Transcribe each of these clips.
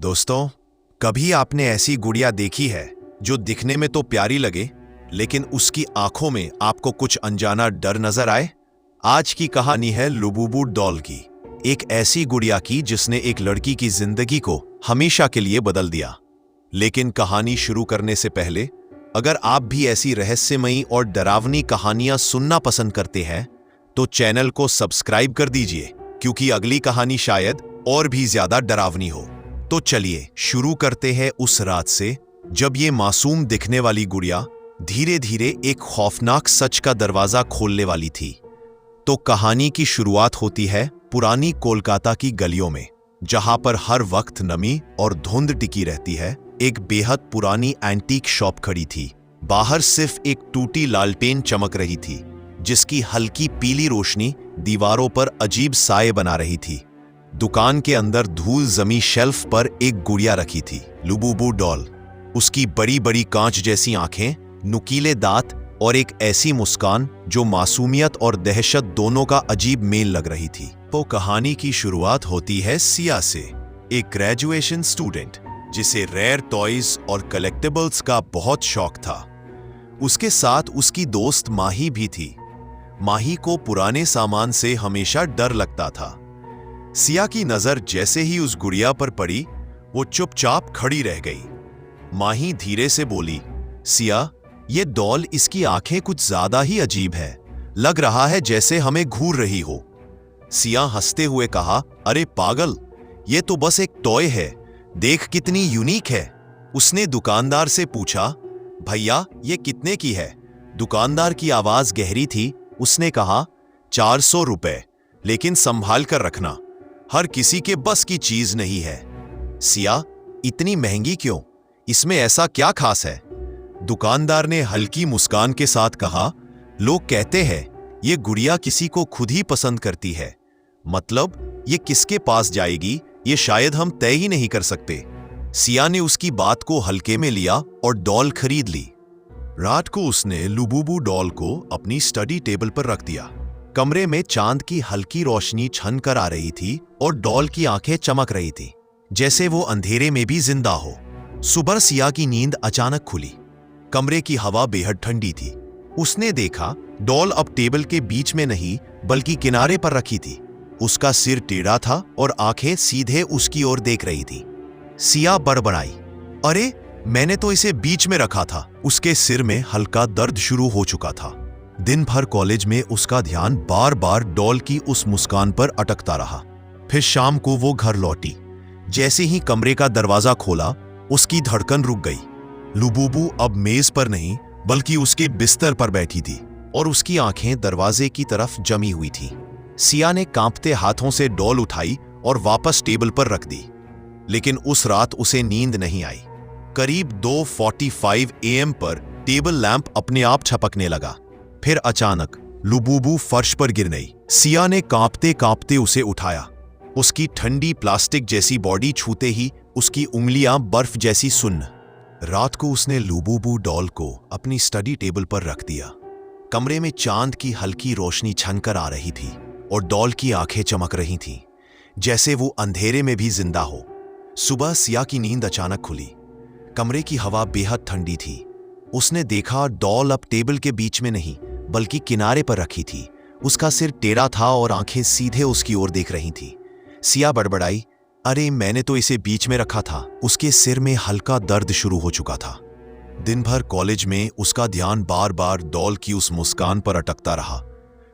दोस्तों, कभी आपने ऐसी गुड़िया देखी है जो दिखने में तो प्यारी लगे, लेकिन उसकी आंखों में आपको कुछ अनजाना डर नजर आए? आज की कहानी है लुबुबु डॉल की, एक ऐसी गुड़िया की जिसने एक लड़की की जिंदगी को हमेशा के लिए बदल दिया। लेकिन कहानी शुरू करने से पहले, अगर आप भी ऐसी रहस्यमयी और डरावनी कहानियां सुनना पसंद करते हैं, तो चैनल को सब्सक्राइब कर दीजिए, क्योंकि अगली कहानी शायद और भी ज्यादा डरावनी हो। तो चलिए शुरू करते हैं उस रात से जब ये मासूम दिखने वाली गुड़िया धीरे धीरे एक खौफनाक सच का दरवाजा खोलने वाली थी। तो कहानी की शुरुआत होती है पुरानी कोलकाता की गलियों में, जहां पर हर वक्त नमी और धुंध टिकी रहती है। एक बेहद पुरानी एंटीक शॉप खड़ी थी। बाहर सिर्फ एक टूटी लालटेन चमक रही थी, जिसकी हल्की पीली रोशनी दीवारों पर अजीब साए बना रही थी। दुकान के अंदर धूल जमी शेल्फ पर एक गुड़िया रखी थी, लुबुबु डॉल। उसकी बड़ी बड़ी कांच जैसी आंखें, नुकीले दांत और एक ऐसी मुस्कान जो मासूमियत और दहशत दोनों का अजीब मेल लग रही थी। तो कहानी की शुरुआत होती है सिया से, एक ग्रेजुएशन स्टूडेंट जिसे रेयर टॉयज और कलेक्टिबल्स का बहुत शौक था। उसके साथ उसकी दोस्त माही भी थी। माही को पुराने सामान से हमेशा डर लगता था। सिया की नजर जैसे ही उस गुड़िया पर पड़ी, वो चुपचाप खड़ी रह गई। माही धीरे से बोली, सिया, ये डॉल, इसकी आंखें कुछ ज्यादा ही अजीब है। लग रहा है जैसे हमें घूर रही हो। सिया हंसते हुए कहा, अरे पागल, ये तो बस एक टॉय है, देख कितनी यूनिक है। उसने दुकानदार से पूछा, भैया ये कितने की है? दुकानदार की आवाज गहरी थी। उसने कहा, 400 रुपए, लेकिन संभाल कर रखना, हर किसी के बस की चीज नहीं है। सिया, इतनी महंगी क्यों? इसमें ऐसा क्या खास है? दुकानदार ने हल्की मुस्कान के साथ कहा, लोग कहते हैं ये गुड़िया किसी को खुद ही पसंद करती है। मतलब ये किसके पास जाएगी, ये शायद हम तय ही नहीं कर सकते। सिया ने उसकी बात को हल्के में लिया और डॉल खरीद ली। रात को उसने लुबुबु डॉल को अपनी स्टडी टेबल पर रख दिया। कमरे में चांद की हल्की रोशनी छन कर आ रही थी और डॉल की आंखें चमक रही थी, जैसे वो अंधेरे में भी जिंदा हो। सुबह सिया की नींद अचानक खुली। कमरे की हवा बेहद ठंडी थी। उसने देखा डॉल अब टेबल के बीच में नहीं, बल्कि किनारे पर रखी थी। उसका सिर टेढ़ा था और आंखें सीधे उसकी ओर देख रही थी। सिया बड़बड़ाई, अरे मैंने तो इसे बीच में रखा था। उसके सिर में हल्का दर्द शुरू हो चुका था। दिन भर कॉलेज में उसका ध्यान बार बार डॉल की उस मुस्कान पर अटकता रहा। फिर शाम को वो घर लौटी। जैसे ही कमरे का दरवाजा खोला, उसकी धड़कन रुक गई। लुबुबु अब मेज पर नहीं, बल्कि उसके बिस्तर पर बैठी थी और उसकी आंखें दरवाजे की तरफ जमी हुई थी। सिया ने कांपते हाथों से डॉल उठाई और वापस टेबल पर रख दी। लेकिन उस रात उसे नींद नहीं आई। करीब 2:45 AM पर टेबल लैंप अपने आप छपकने लगा। फिर अचानक लुबुबु फर्श पर गिर गई। सिया ने कांपते कांपते उसे उठाया। उसकी ठंडी प्लास्टिक जैसी बॉडी छूते ही उसकी उंगलियां बर्फ जैसी सुन्न। रात को उसने लुबुबु डॉल को अपनी स्टडी टेबल पर रख दिया। कमरे में चांद की हल्की रोशनी छनकर आ रही थी और डॉल की आंखें चमक रही थीं, जैसे वो अंधेरे में भी जिंदा हो। सुबह सिया की नींद अचानक खुली। कमरे की हवा बेहद ठंडी थी। उसने देखा डॉल अब टेबल के बीच में नहीं, बल्कि किनारे पर रखी थी। उसका सिर टेढ़ा था और आंखें सीधे उसकी ओर देख रही थी। सिया बड़बड़ाई, अरे मैंने तो इसे बीच में रखा था। उसके सिर में हल्का दर्द शुरू हो चुका था। दिन भर कॉलेज में उसका ध्यान बार बार डॉल की उस मुस्कान पर अटकता रहा।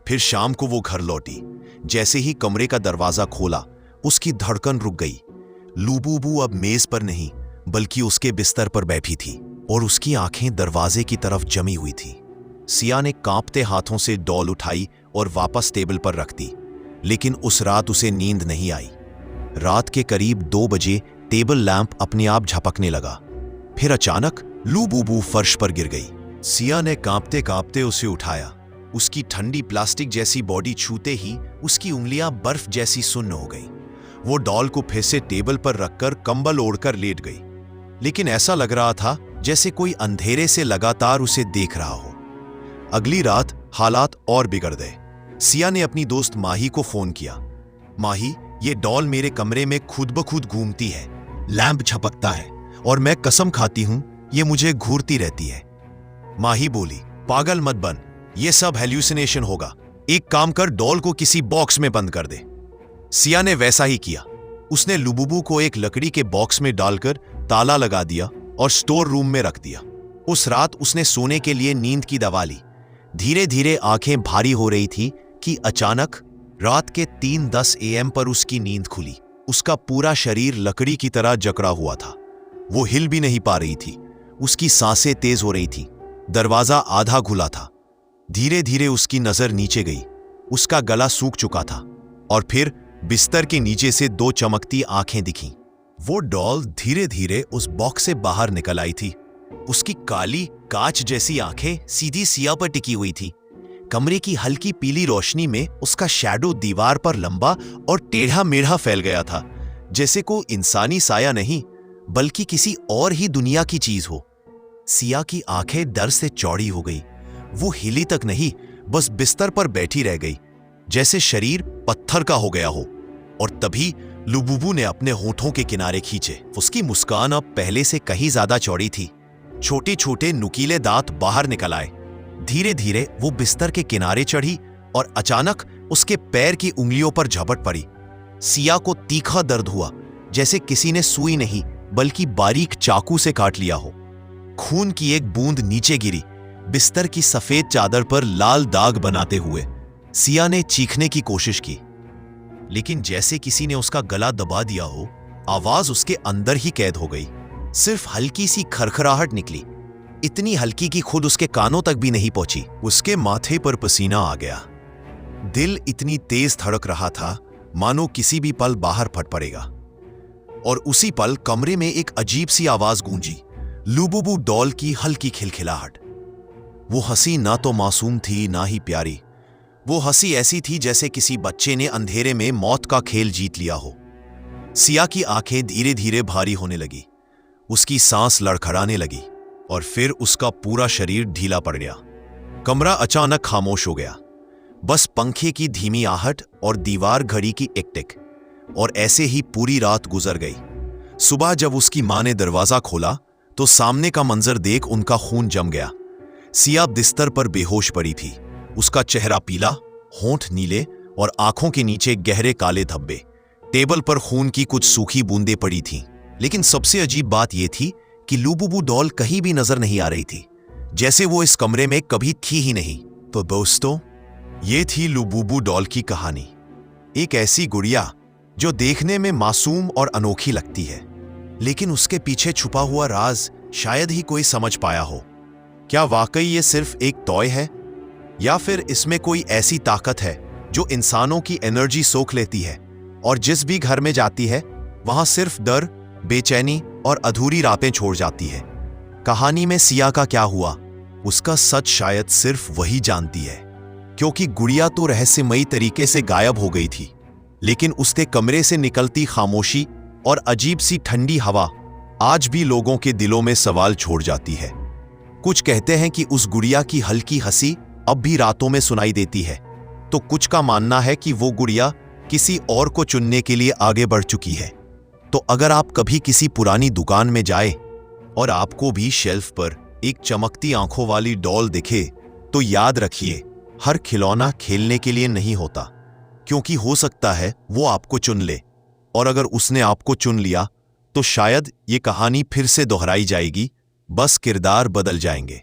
फिर शाम को वो घर लौटी। जैसे ही कमरे का दरवाजा खोला, उसकी धड़कन रुक गई। लुबुबु अब मेज पर नहीं, बल्कि उसके बिस्तर पर बैठी थी और उसकी आंखें दरवाजे की तरफ जमी हुई थी। सिया ने कांपते हाथों से डॉल उठाई और वापस टेबल पर रख दी। लेकिन उस रात उसे नींद नहीं आई। रात के करीब 2 बजे टेबल लैंप अपने आप झपकने लगा। फिर अचानक लुबुबु फर्श पर गिर गई। सिया ने कांपते कांपते उसे उठाया। उसकी ठंडी प्लास्टिक जैसी बॉडी छूते ही उसकी उंगलियां बर्फ जैसी सुन्न हो गई। वो डॉल को फिर से टेबल पर रखकर कंबल ओढ़कर लेट गई। लेकिन ऐसा लग रहा था जैसे कोई अंधेरे से लगातार उसे देख रहा हो। अगली रात हालात और बिगड़ गए। सिया ने अपनी दोस्त माही को फोन किया। माही, ये डॉल मेरे कमरे में खुद ब खुद घूमती है। लैंप झपकता है और मैं कसम खाती हूं ये मुझे घूरती रहती है। माही बोली, पागल मत बन, ये सब हेल्यूसिनेशन होगा। एक काम कर, डॉल को किसी बॉक्स में बंद कर दे। सिया ने वैसा ही किया। उसने लुबुबू को एक लकड़ी के बॉक्स में डालकर ताला लगा दिया और स्टोर रूम में रख दिया। उस रात उसने सोने के लिए नींद की दवा ली। धीरे धीरे आंखें भारी हो रही थी कि अचानक रात के 3:10 AM पर उसकी नींद खुली। उसका पूरा शरीर लकड़ी की तरह जकड़ा हुआ था। वो हिल भी नहीं पा रही थी। उसकी सांसें तेज हो रही थी। दरवाजा आधा खुला था। धीरे धीरे उसकी नजर नीचे गई। उसका गला सूख चुका था और फिर बिस्तर के नीचे से 2 चमकती आंखें दिखीं। वो डॉल धीरे धीरे उस बॉक्स से बाहर निकल आई थी। उसकी काली कांच जैसी आंखें सीधी सिया पर टिकी हुई थी। कमरे की हल्की पीली रोशनी में उसका शैडो दीवार पर लंबा और टेढ़ा मेढ़ा फैल गया था, जैसे कोई इंसानी साया नहीं बल्कि किसी और ही दुनिया की चीज हो। सिया की आंखें डर से चौड़ी हो गई। वो हिली तक नहीं, बस बिस्तर पर बैठी रह गई, जैसे शरीर पत्थर का हो गया हो। और तभी लुबुबू ने अपने होठों के किनारे खींचे। उसकी मुस्कान अब पहले से कहीं ज्यादा चौड़ी थी। छोटे छोटे नुकीले दांत बाहर निकल आए। धीरे धीरे वो बिस्तर के किनारे चढ़ी और अचानक उसके पैर की उंगलियों पर झपट पड़ी। सिया को तीखा दर्द हुआ, जैसे किसी ने सुई नहीं बल्कि बारीक चाकू से काट लिया हो। खून की एक बूंद नीचे गिरी, बिस्तर की सफेद चादर पर लाल दाग बनाते हुए। सिया ने चीखने की कोशिश की, लेकिन जैसे किसी ने उसका गला दबा दिया हो। आवाज उसके अंदर ही कैद हो गई। सिर्फ हल्की सी खरखराहट निकली, इतनी हल्की कि खुद उसके कानों तक भी नहीं पहुंची। उसके माथे पर पसीना आ गया। दिल इतनी तेज धड़क रहा था मानो किसी भी पल बाहर फट पड़ेगा। और उसी पल कमरे में एक अजीब सी आवाज गूंजी, लुबुबू डॉल की हल्की खिलखिलाहट। वो हंसी ना तो मासूम थी ना ही प्यारी। वो हंसी ऐसी थी जैसे किसी बच्चे ने अंधेरे में मौत का खेल जीत लिया हो। सिया की आंखें धीरे धीरे भारी होने लगी। उसकी सांस लड़खड़ाने लगी और फिर उसका पूरा शरीर ढीला पड़ गया। कमरा अचानक खामोश हो गया। बस पंखे की धीमी आहट और दीवार घड़ी की टिक टिक। और ऐसे ही पूरी रात गुजर गई। सुबह जब उसकी मां ने दरवाजा खोला तो सामने का मंजर देख उनका खून जम गया। सिया बिस्तर पर बेहोश पड़ी थी। उसका चेहरा पीला, होंठ नीले और आंखों के नीचे गहरे काले धब्बे। टेबल पर खून की कुछ सूखी बूंदें पड़ी थीं। लेकिन सबसे अजीब बात यह थी कि लुबुबू डॉल कहीं भी नजर नहीं आ रही थी, जैसे वो इस कमरे में कभी थी ही नहीं। तो दोस्तों, ये थी लुबुबू डॉल की कहानी। एक ऐसी गुड़िया जो देखने में मासूम और अनोखी लगती है, लेकिन उसके पीछे छुपा हुआ राज शायद ही कोई समझ पाया हो। क्या वाकई ये सिर्फ एक टॉय है, या फिर इसमें कोई ऐसी ताकत है जो इंसानों की एनर्जी सोख लेती है और जिस भी घर में जाती है वहां सिर्फ डर, बेचैनी और अधूरी रातें छोड़ जाती है। कहानी में सिया का क्या हुआ, उसका सच शायद सिर्फ वही जानती है, क्योंकि गुड़िया तो रहस्यमयी तरीके से गायब हो गई थी, लेकिन उसके कमरे से निकलती खामोशी और अजीब सी ठंडी हवा आज भी लोगों के दिलों में सवाल छोड़ जाती है। कुछ कहते हैं कि उस गुड़िया की हल्की हंसी अब भी रातों में सुनाई देती है, तो कुछ का मानना है कि वो गुड़िया किसी और को चुनने के लिए आगे बढ़ चुकी है। तो अगर आप कभी किसी पुरानी दुकान में जाए और आपको भी शेल्फ पर एक चमकती आंखों वाली डॉल दिखे, तो याद रखिए, हर खिलौना खेलने के लिए नहीं होता, क्योंकि हो सकता है वो आपको चुन ले। और अगर उसने आपको चुन लिया तो शायद ये कहानी फिर से दोहराई जाएगी, बस किरदार बदल जाएंगे।